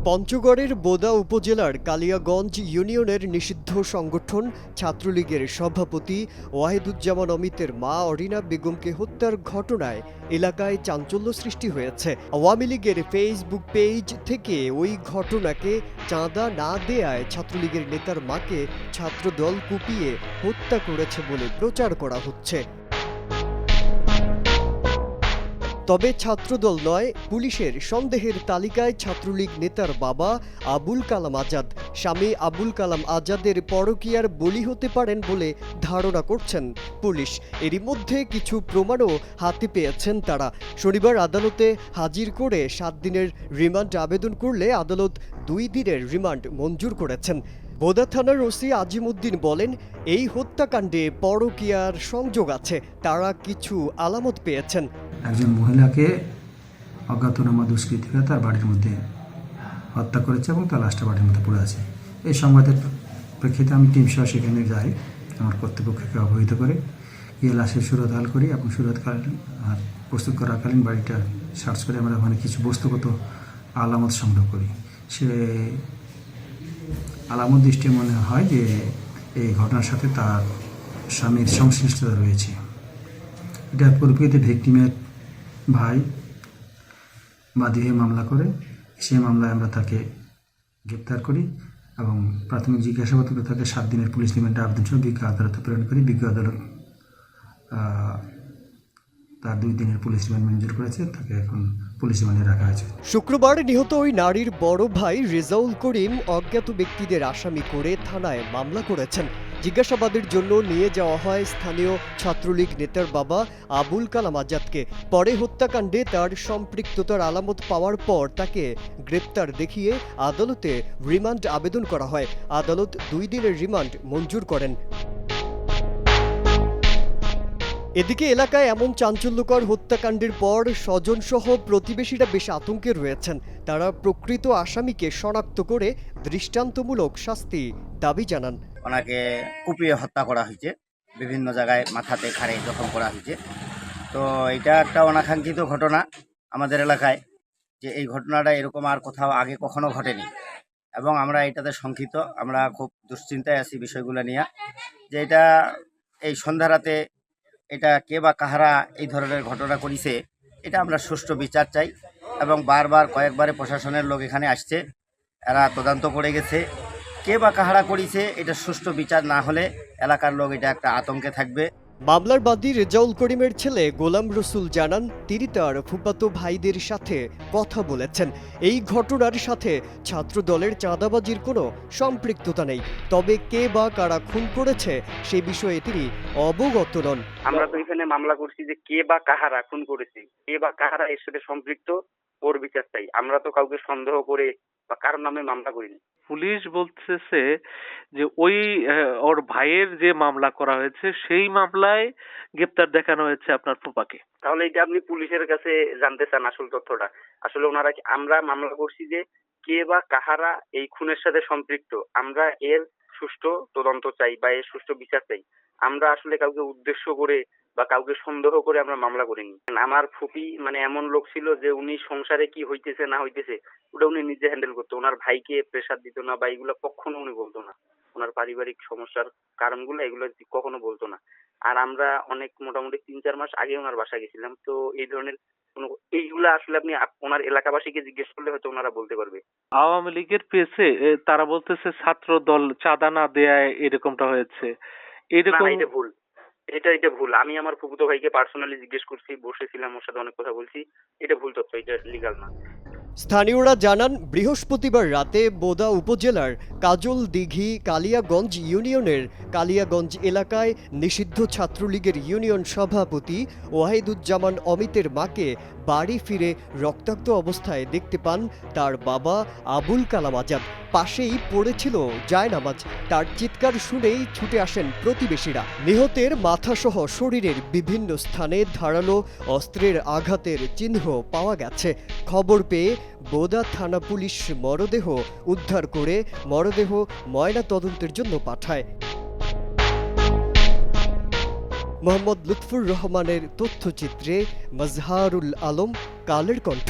পঞ্চগড়ের বোদা উপজেলার কালিয়াগঞ্জ ইউনিয়নের নিষিদ্ধ সংগঠন ছাত্রলীগের সভাপতি ওয়াহিদুজ্জামান অমিতের মা অরিনা বেগমকে হত্যার ঘটনায় এলাকায় চাঞ্চল্য সৃষ্টি হয়েছে। আওয়ামী লীগের ফেসবুক পেজ থেকে ওই ঘটনাকে চাঁদা না দেয়ায় ছাত্রলীগের নেতার মাকে ছাত্রদল কুপিয়ে হত্যা করেছে বলে প্রচার করা হচ্ছে। তবে ছাত্রদল নয়, পুলিশের সন্দেহের তালিকায় ছাত্রলীগ নেতার বাবা আবুল কালাম আজাদ। স্বামী আবুল কালাম আজাদের পরকীয়ার বলি হতে পারেন বলে ধারণা করছেন পুলিশ। এরই মধ্যে কিছু প্রমাণও হাতে পেয়েছেন তারা। শনিবার আদালতে হাজির করে 7 দিনের রিমান্ড আবেদন করলে আদালত 2 দিনের রিমান্ড মঞ্জুর করেছেন। বোদা থানার ওসি আজিমউদ্দিন বলেন, এই হত্যাকাণ্ডে পরকীয়ার সংযোগ আছে, তারা কিছু আলামত পেয়েছেন। একজন মহিলাকে অজ্ঞাতনামা দুষ্কৃতীরা তার বাড়ির মধ্যে হত্যা করেছে এবং তার লাশটা বাড়ির মধ্যে পড়ে আছে। এই সংবাদের প্রেক্ষিতে আমি টিম সহ সেখানে যাই, আমার কর্তৃপক্ষকে অবহিত করে গিয়ে লাশের সুরতহাল করি এবং সুরতকালীন প্রস্তুত করাকালীন বাড়িটা সার্চ করে আমরা ওখানে কিছু বস্তুগত আলামত সংগ্রহ করি। সে আলামত দৃষ্টি মনে হয় যে এই ঘটনার সাথে তার স্বামীর সংশ্লিষ্টতা রয়েছে। এটা পরিপ্রেক্ষিতে ভিকটিমের ভাই বাদী হয়ে মামলা করে, সেই মামলায় আমরা তাকে গ্রেপ্তার করি এবং প্রাথমিক জিজ্ঞাসাবাদ করে তাকে 7 দিনের পুলিশ রিমান্ডে আবেদন সহ বিজ্ঞ আদালতে প্রেরণ করি। বিজ্ঞ আদালত তার 2 দিনের পুলিশ রিমান্ড মঞ্জুর করেছে, তাকে এখন পুলিশ রিমান্ডে রাখা হয়েছে। শুক্রবার নিহত ওই নারীর বড় ভাই রেজাউল করিম অজ্ঞাত ব্যক্তিদের আসামি করে থানায় মামলা করেছেন। জিজ্ঞাসাবাদের জন্য নিয়ে যাওয়া হয় স্থানীয় ছাত্রলীগ নেতার বাবা আবুল কালাম আজাদকে। পরে হত্যাকাণ্ডে তার সম্পৃক্ততার আলামত পাওয়ার পর তাকে গ্রেপ্তার দেখিয়ে আদালতে রিমান্ড আবেদন করা হয়। আদালত 2 দিনের রিমান্ড মঞ্জুর করেন। এদিকে এলাকায় এমন চাঞ্চল্যকর হত্যাকাণ্ডের পর স্বজনসহ প্রতিবেশীরা বেশ আতঙ্কে রয়েছেন। তারা প্রকৃত আসামিকে শনাক্ত করে দৃষ্টান্তমূলক শাস্তি দাবি জানান। ওনাকে কুপিয়ে হত্যা করা হয়েছে, বিভিন্ন জায়গায় মাথাতে ঘাড়ে জখম করা হয়েছে। তো এটা একটা অনাকাঙ্ক্ষিত ঘটনা আমাদের এলাকায়, যে এই ঘটনাটা এরকম আর কোথাও আগে কখনো ঘটেনি এবং আমরা এটাতে শঙ্কিত। আমরা খুব দুশ্চিন্তায় আছি বিষয়গুলো নিয়ে, যে এটা এই সন্ধ্যা রাতে এটা কে বা কাহারা এই ধরনের ঘটনা করেছে, এটা আমরা সুষ্ঠু বিচার চাই। এবং বারবার কয়েকবারে প্রশাসনের লোক এখানে আসছে, এরা তদন্ত করে গেছে। কে বা কাহারা করেছে এটা সুষ্ঠু বিচার না হলে এলাকার লোক এটা একটা আতঙ্কে থাকবে। মামলার বাদী রেজাউল করিমের ছেলে গোলাম রসুল জানান, তিনি তার ফুফাতো ভাইদের সাথে কথা বলেছেন। এই ঘটনার সাথে ছাত্র দলের চাঁদাবাজির কোনো সম্পৃক্ততা নেই, তবে কে বা কারা খুন করেছে সেই বিষয়ে তিনি অবগত নন। আমরা তো এখানে মামলা করছি যে কে বা কাহারা খুন করেছে, কে বা কাহারা এর সাথে সম্পৃক্ত, ওর বিচার চাই। আমরা তো কাউকে সন্দেহ করে বা কারোর নামে মামলা করিনি। পুলিশ বলতেছে যে ওই ওর ভাইয়ের যে মামলা করা হয়েছে সেই মামলায় গ্রেপ্তার দেখানো হয়েছে আপনার ফুপাকে। তাহলে এটা আপনি পুলিশের কাছে জানতে চান আসল তথ্যটা। আসলে ওনারা আমরা মামলা করছি যে কে বা কাহারা এই খুনের সাথে সম্পৃক্ত, আমরা এর সুষ্ঠু তদন্ত চাই বা এর সুষ্ঠু বিচার চাই। আমরা আসলে কাউকে উদ্দেশ্য করে বা কাউকে সন্দেহ করে আমরা মামলা করিনি। আমার ফুপি এমন লোক ছিল যে উনি সংসারে কি হইতেছে না হইতেছে ওটা উনি নিজে হ্যান্ডেল করতো। ওনার ভাইকে প্রেসার দিত না বা এগুলো কখনো উনি বলতো না। ওনার পারিবারিক সমস্যার কারণগুলো এগুলো কখনো বলতো না। আর আমরা অনেক মোটামুটি 3-4 মাস আগে ওনার বাসায় গেছিলাম। তো এই ধরনের এইগুলা আসলে আপনি ওনার এলাকাবাসীকে জিজ্ঞেস করলে হয়তো ওনারা বলতে পারবে। আওয়ামী লীগের পেছে তারা বলতেছে ছাত্র দল চাঁদা না দেয়ায় এরকমটা হয়েছে। এরকম এটা ভুল, এটা ভুল। আমি আমার ফুফুতো ভাইকে পার্সোনালি জিজ্ঞেস করছি, বসেছিলাম, ওর সাথে অনেক কথা বলছি। এটা ভুল তথ্য, এটা লিগাল না। স্থানীয়রা জানান, বৃহস্পতিবার রাতে বোদা উপজেলার কাজল দিঘি কালিয়াগঞ্জ ইউনিয়নের কালিয়াগঞ্জ এলাকায় নিষিদ্ধ ছাত্রলীগের ইউনিয়ন সভাপতি ওয়াহিদুজ্জামান অমিতের মাকে বাড়ি ফিরে রক্তাক্ত অবস্থায় দেখতে পান তার বাবা আবুল কালাম আজাদ। পাশেই পড়েছিল জায়নামাজ। তার চিৎকার শুনেই ছুটে আসেন প্রতিবেশীরা। নিহতের মাথাসহ শরীরের বিভিন্ন স্থানে ধারালো অস্ত্রের আঘাতের চিহ্ন পাওয়া গেছে। খবর পেয়ে বোদা থানা পুলিশ মরদেহ উদ্ধার করে মরদেহ ময়না তদন্তের জন্য পাঠায়। মোহাম্মদ লুৎফুর রহমানের তথ্যচিত্রে মাজহারুল আলম, কালের কণ্ঠ।